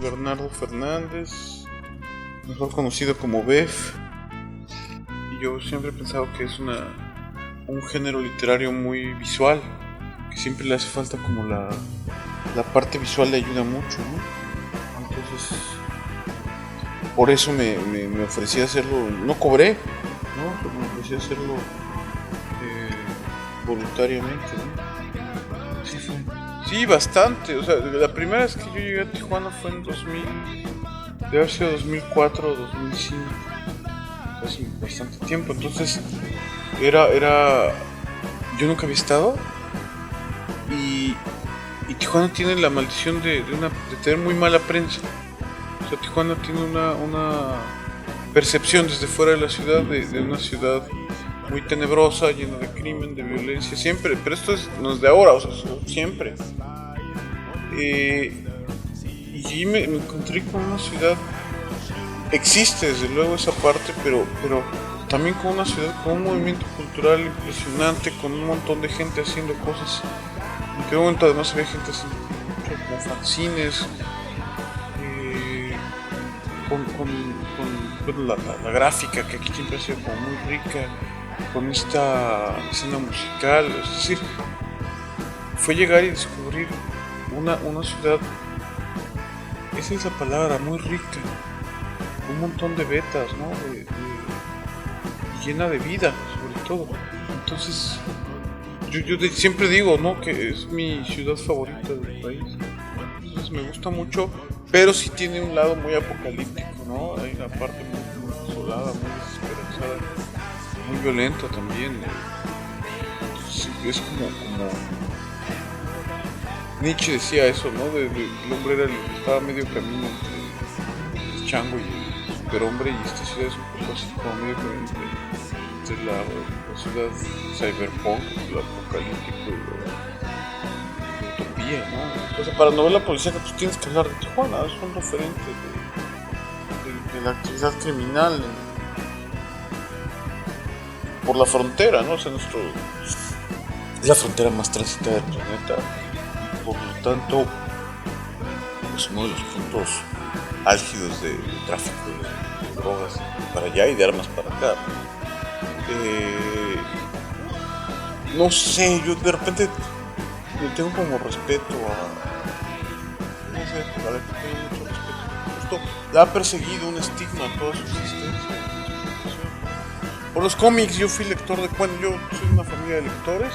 Bernardo Fernández, mejor conocido como Bef. Y yo siempre he pensado que es un género literario muy visual, que siempre le hace falta como la parte visual le ayuda mucho, ¿no? Entonces, por eso me ofrecí a hacerlo, no cobré, ¿no? Me ofrecí a hacerlo voluntariamente, ¿no? Sí, fue. Sí, bastante. O sea, la primera vez que yo llegué a Tijuana fue en 2000, debe haber sido 2004 o 2005. Hace bastante tiempo. Entonces, yo nunca había estado. Y Tijuana tiene la maldición de tener muy mala prensa. O sea, Tijuana tiene una percepción desde fuera de la ciudad de una ciudad muy tenebrosa, llena de crimen, de violencia, siempre, pero esto no es de ahora, o sea, siempre. Y me encontré con una ciudad, existe desde luego esa parte, pero también con una ciudad con un movimiento cultural impresionante, con un montón de gente haciendo cosas. En aquel momento además había gente haciendo como fanzines, con la gráfica, que aquí siempre ha sido como muy rica, con esta escena musical. Es decir, fue llegar y descubrir una ciudad, esa es la palabra, muy rica, un montón de vetas, ¿no? Llena de vida, sobre todo. Entonces, yo siempre digo, ¿no? Que es mi ciudad favorita del país. Entonces me gusta mucho, pero sí tiene un lado muy apocalíptico, ¿no? Hay una parte muy desolada, muy desesperanzada, muy violenta también. Entonces, es como Nietzsche decía eso, ¿no? El hombre estaba a medio camino entre el chango y el superhombre, y esta ciudad es un poco así como medio camino entre la ciudad cyberpunk, lo apocalíptico y la utopía, ¿no? Entonces, para novela policíaca pues tienes que hablar de Tijuana, es un referente de la actividad criminal por la frontera, ¿no? O sea, es la frontera más transitada del planeta. Por lo tanto, es uno de los puntos álgidos de tráfico de drogas para allá y de armas para acá. No sé, yo de repente le tengo como respeto no sé, a la que tengo mucho respeto. Justo la ha perseguido un estigma toda su existencia. Por los cómics, yo fui lector de cuentos, yo soy de una familia de lectores,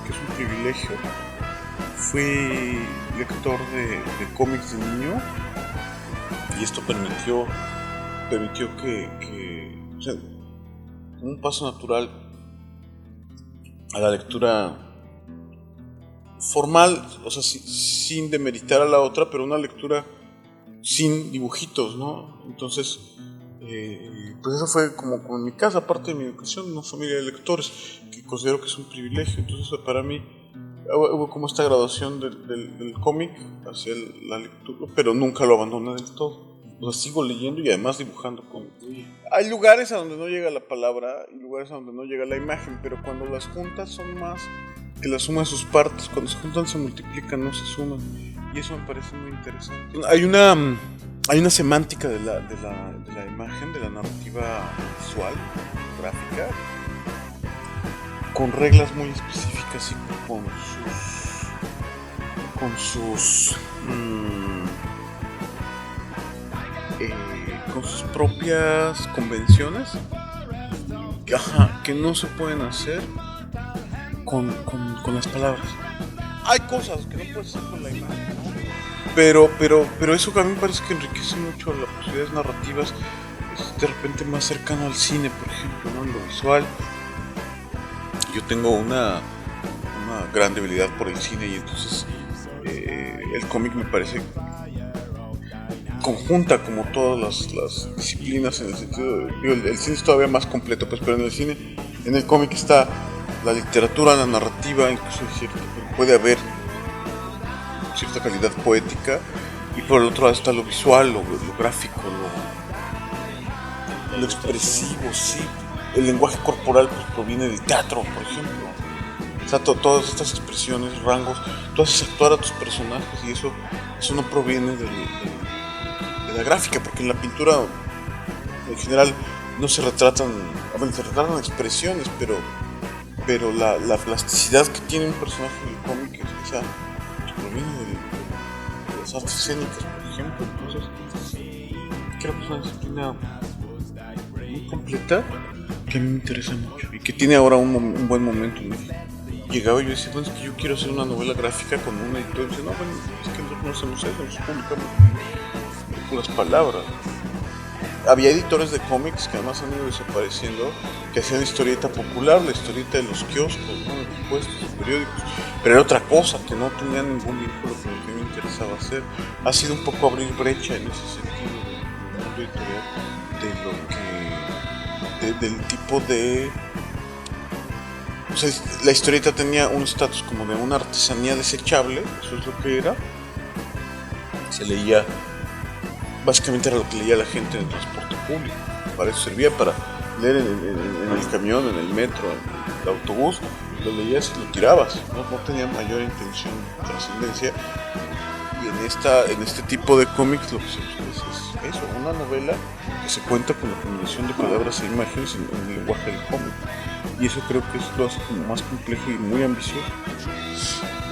que es un privilegio. Fui lector de cómics de niño, y esto permitió que o sea, un paso natural a la lectura formal, o sea, sin demeritar a la otra, pero una lectura sin dibujitos, ¿no? Entonces, pues eso fue como en mi casa, aparte de mi educación, una familia de lectores, que considero que es un privilegio. Entonces, para mí hubo como esta graduación del cómic hacia la lectura, pero nunca lo abandoné del todo. O sea, sigo leyendo y además dibujando cómics. Hay lugares a donde no llega la palabra y lugares a donde no llega la imagen, pero cuando las juntas son más que la suma de sus partes. Cuando se juntan se multiplican, no se suman. Y eso me parece muy interesante. Hay una semántica de la imagen, de la narrativa visual, gráfica, con reglas muy específicas y con sus propias convenciones, que no se pueden hacer con las palabras. Hay cosas que no puedes hacer con la imagen, ¿no? Pero eso que a mí me parece que enriquece mucho las posibilidades narrativas. Es de repente más cercano al cine, por ejemplo, ¿no? En lo visual. Yo tengo una gran debilidad por el cine, y entonces el cómic me parece conjunta como todas las disciplinas, en el sentido de, el cine es todavía más completo, pues, pero en el cómic está la literatura, la narrativa, incluso puede haber cierta calidad poética, y por el otro lado está lo visual, lo gráfico, lo expresivo, sí. El lenguaje corporal pues proviene del teatro, por ejemplo. O sea, todas estas expresiones, rangos, tú haces actuar a tus personajes, y eso no proviene novela gráfica, porque en la pintura en general no se retratan, se retratan expresiones, pero la plasticidad que tiene un personaje en el cómic esa pues, proviene de las artes escénicas, por ejemplo. Entonces creo que es una disciplina muy completa que a mí me interesa mucho y que tiene ahora un buen momento en México. Llegaba y yo decía, bueno, es que yo quiero hacer una novela gráfica con un editor. Y dice, no, bueno, es que nosotros no hacemos eso, nosotros publicamos con las palabras. Había editores de cómics que además han ido desapareciendo, que hacían historieta popular, la historieta de los kioscos, ¿no? De los puestos, de periódicos, pero era otra cosa, que no tenía ningún vínculo con lo que me interesaba hacer. Ha sido un poco abrir brecha en ese sentido del mundo editorial, del tipo de... O sea, la historieta tenía un estatus como de una artesanía desechable, eso es lo que era. Se leía, básicamente era lo que leía la gente en el transporte público. Para eso servía, para leer en el camión, en el metro, en el autobús. Lo leías y lo tirabas, no tenía mayor intención de trascendencia. Y en este tipo de cómics lo que se busca es eso, una novela que se cuenta con la combinación de palabras e imágenes en el lenguaje del cómic. Y eso creo que es lo hace como más complejo y muy ambicioso.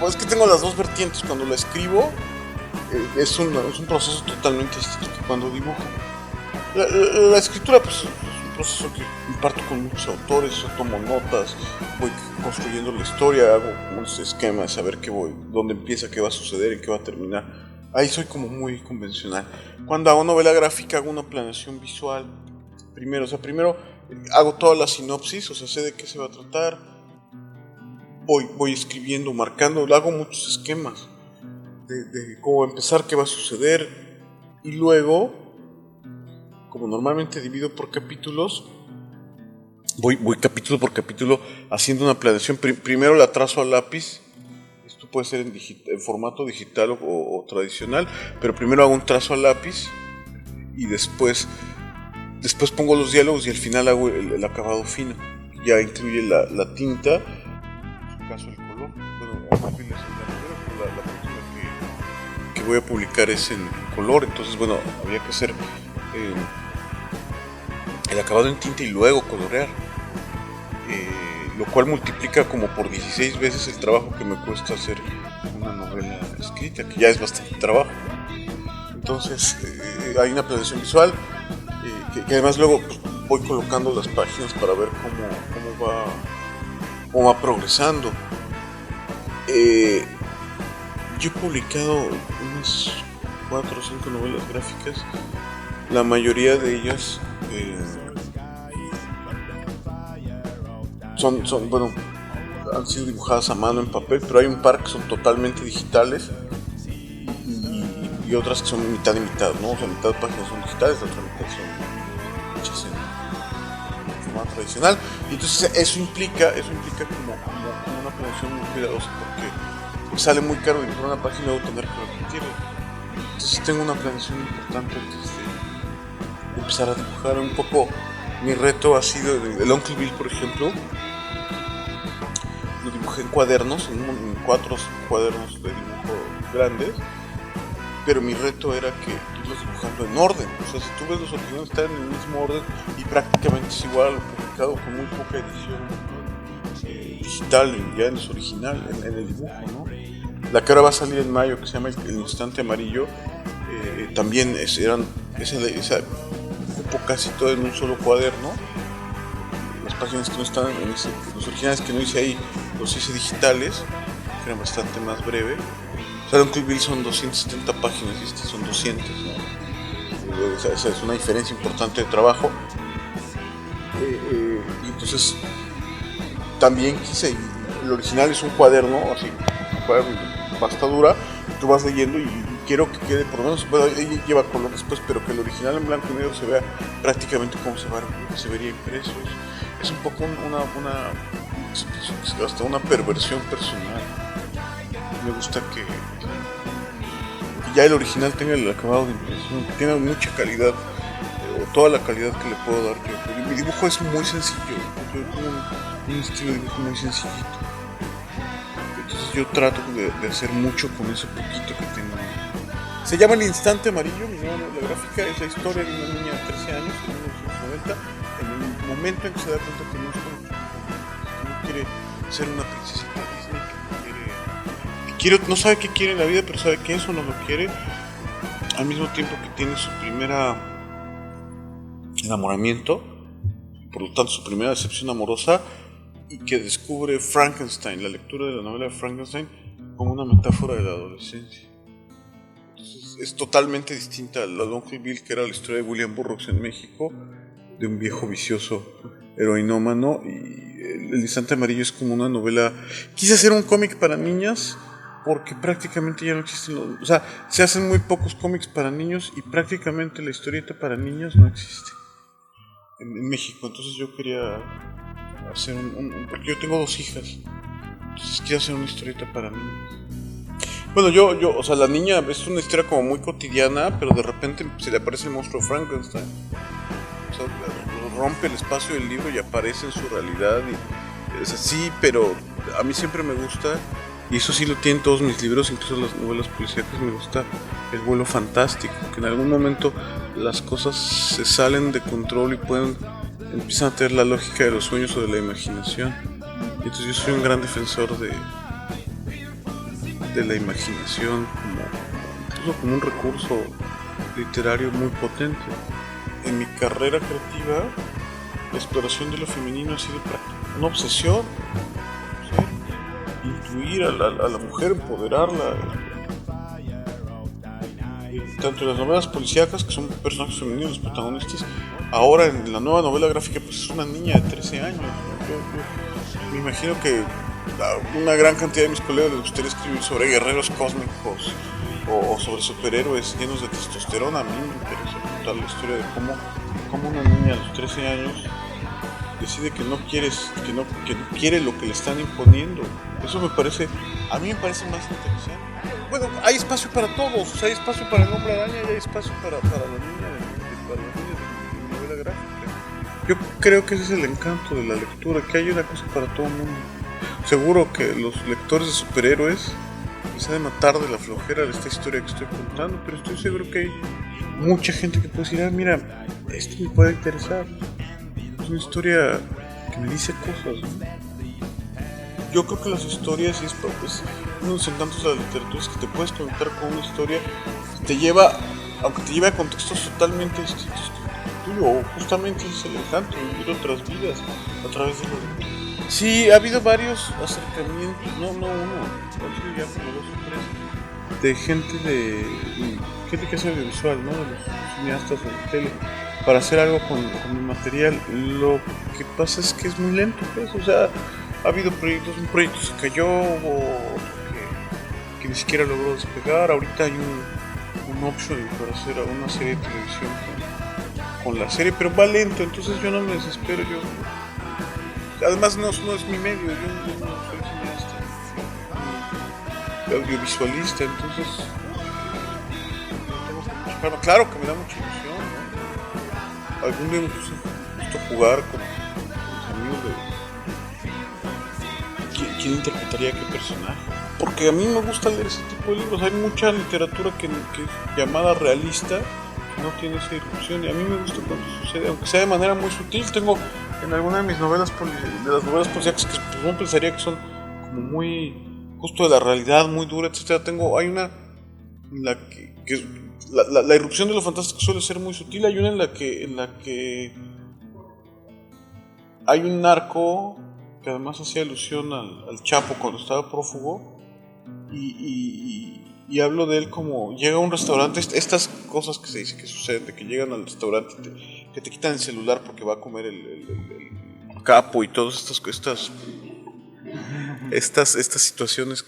Pues es que tengo las dos vertientes. Cuando la escribo es un proceso totalmente distinto que cuando dibujo. La escritura pues es un proceso que imparto con muchos autores, yo tomo notas, voy construyendo la historia, hago unos esquemas, saber qué voy, dónde empieza, qué va a suceder y qué va a terminar. Ahí soy como muy convencional. Cuando hago novela gráfica hago una planeación visual. Primero hago toda la sinopsis, o sea, sé de qué se va a tratar. Voy escribiendo, marcando, hago muchos esquemas de cómo empezar, qué va a suceder. Y luego, como normalmente divido por capítulos, voy capítulo por capítulo haciendo una planeación. Primero la trazo a lápiz. Esto puede ser en formato digital o tradicional, pero primero hago un trazo a lápiz y después pongo los diálogos y al final hago el acabado fino. Ya incluye la tinta, en su caso el color. Bueno, la próxima que voy a publicar es en color, entonces bueno, había que hacer el acabado en tinta y luego colorear. Lo cual multiplica como por 16 veces el trabajo que me cuesta hacer una novela escrita, que ya es bastante trabajo. Entonces hay una planeación visual que además luego pues, voy colocando las páginas para ver cómo va progresando. Yo he publicado unas 4 o 5 novelas gráficas, la mayoría de ellas bueno, han sido dibujadas a mano en papel, pero hay un par que son totalmente digitales y otras que son mitad y mitad, ¿no? O sea, mitad de páginas son digitales, la otra mitad son hechas en formato tradicional. Y entonces eso implica como una planeación muy cuidadosa, porque sale muy caro dibujar una página y luego tener que repetirla. Entonces tengo una planeación importante antes de empezar a dibujar. Un poco mi reto ha sido el Uncle Bill, por ejemplo. Lo dibujé en cuadernos, en 4 o 5 cuadernos de dibujo grandes, pero mi reto era que irlos dibujando en orden. O sea, si tú ves los originales están en el mismo orden y prácticamente es igual a lo publicado, con muy poca edición digital ya en su original, en el dibujo, ¿no? La que ahora va a salir en mayo, que se llama El Instante Amarillo, también esa ocupo casi todo en un solo cuaderno. Las páginas que no están los originales que no hice ahí, los hice digitales, que eran bastante más breve. O sea, Uncle Bill son 270 páginas y este son 200, ¿no? Esa es una diferencia importante de trabajo. Y entonces también quise, el original es un cuaderno, así, pasta dura, tú vas leyendo y quiero que quede, por lo menos, bueno, lleva color después, pero que el original en blanco y negro se vea prácticamente como se vería impreso. Es un poco hasta una perversión personal. Me gusta que ya el original tenga el acabado de impresión, que tenga mucha calidad, o toda la calidad que le puedo dar yo. Porque mi dibujo es muy sencillo, yo tengo un estilo de dibujo muy sencillito. Entonces yo trato de hacer mucho con ese poquito que tengo. Se llama El Instante Amarillo, mi nueva novela gráfica. Es la historia de una niña de 13 años, en 1990, en el momento en que se da cuenta que no es como que no quiere ser una princesita Disney, no sabe qué quiere en la vida, pero sabe que eso no lo quiere, al mismo tiempo que tiene su primera enamoramiento, por lo tanto su primera decepción amorosa, y que descubre Frankenstein, la lectura de la novela de Frankenstein, como una metáfora de la adolescencia. Entonces, es totalmente distinta a la Uncle Bill, que era la historia de William Burroughs en México, de un viejo vicioso heroinómano, y El Instante Amarillo es como una novela. Quise hacer un cómic para niñas porque prácticamente ya no existen o sea, se hacen muy pocos cómics para niños y prácticamente la historieta para niños no existe en México. Entonces yo quería hacer porque yo tengo 2 hijas, entonces quise hacer una historieta para niños. Bueno, o sea, la niña es una historia como muy cotidiana, pero de repente se le aparece el monstruo Frankenstein. O sea, rompe el espacio del libro y aparece en su realidad. Y es así, pero a mí siempre me gusta, y eso sí lo tienen todos mis libros, incluso las novelas policíacas, me gusta el vuelo fantástico, que en algún momento las cosas se salen de control y empiezan a tener la lógica de los sueños o de la imaginación. Y entonces yo soy un gran defensor de la imaginación como un recurso literario muy potente. En mi carrera creativa, la exploración de lo femenino ha sido una obsesión, ¿sí? Incluir a la mujer, empoderarla, tanto en las novelas policíacas, que son personajes femeninos los protagonistas, ahora en la nueva novela gráfica pues es una niña de 13 años. Yo me imagino que a una gran cantidad de mis colegas les gustaría escribir sobre guerreros cósmicos o sobre superhéroes llenos de testosterona. A mí me interesa contar la historia de cómo una niña a los 13 años decide que no quiere lo que le están imponiendo. Eso a mí me parece más interesante. Bueno, hay espacio para todos, o sea, hay espacio para el hombre araña y hay espacio para la niña de novela gráfica. Yo creo que ese es el encanto de la lectura, que hay una cosa para todo el mundo. Seguro que los lectores de superhéroes les ha de matar de la flojera de esta historia que estoy contando, pero estoy seguro que hay mucha gente que puede decir, mira, esto me puede interesar. Es una historia que me dice cosas, ¿no? Yo creo que las historias, y es pues, uno de los encantos de la literatura, es que te puedes conectar con una historia que aunque te lleve a contextos totalmente distintos que el tuyo, o justamente ese es el encanto, vivir otras vidas a través de la lectura. Sí, ha habido varios acercamientos, no uno, ya como 2 o 3, de gente que hace audiovisual, ¿no? De los cineastas de la tele, para hacer algo con el material. Lo que pasa es que es muy lento, pues, o sea, ha habido un proyecto se cayó, que ni siquiera logró despegar. Ahorita hay un option para hacer una serie de televisión con la serie, pero va lento, entonces yo no me desespero. Además no es mi medio, yo no soy cineasta, audiovisualista, entonces claro que me da mucha ilusión, ¿no? Algún día me gusta jugar con los amigos de quién interpretaría qué personaje, porque a mí me gusta leer ese tipo de libros. Hay mucha literatura que es llamada realista, que no tiene esa irrupción, y a mí me gusta cuando sucede, aunque sea de manera muy sutil. Tengo en alguna de mis novelas, de las novelas policíacas, que pues, uno pensaría que son como muy justo de la realidad, muy dura, etcétera. Hay una en la que la irrupción de lo fantástico suele ser muy sutil. Hay una en la que hay un narco que además hacía alusión al Chapo cuando estaba prófugo, y hablo de él como llega a un restaurante. Estas cosas que se dice que suceden, de que llegan al restaurante que te quitan el celular porque va a comer el capo, y todas estas situaciones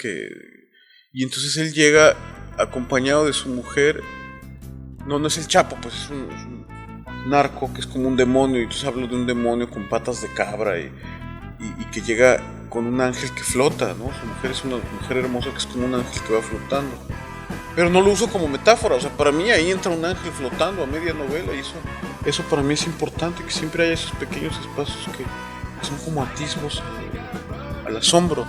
y entonces él llega acompañado de su mujer. No es el Chapo, pues es un narco que es como un demonio, y entonces hablo de un demonio con patas de cabra y que llega con un ángel que flota, ¿no? Su mujer es una mujer hermosa que es como un ángel que va flotando. Pero no lo uso como metáfora, o sea, para mí ahí entra un ángel flotando a media novela, y eso para mí es importante, que siempre haya esos pequeños espacios que son como atisbos al asombro.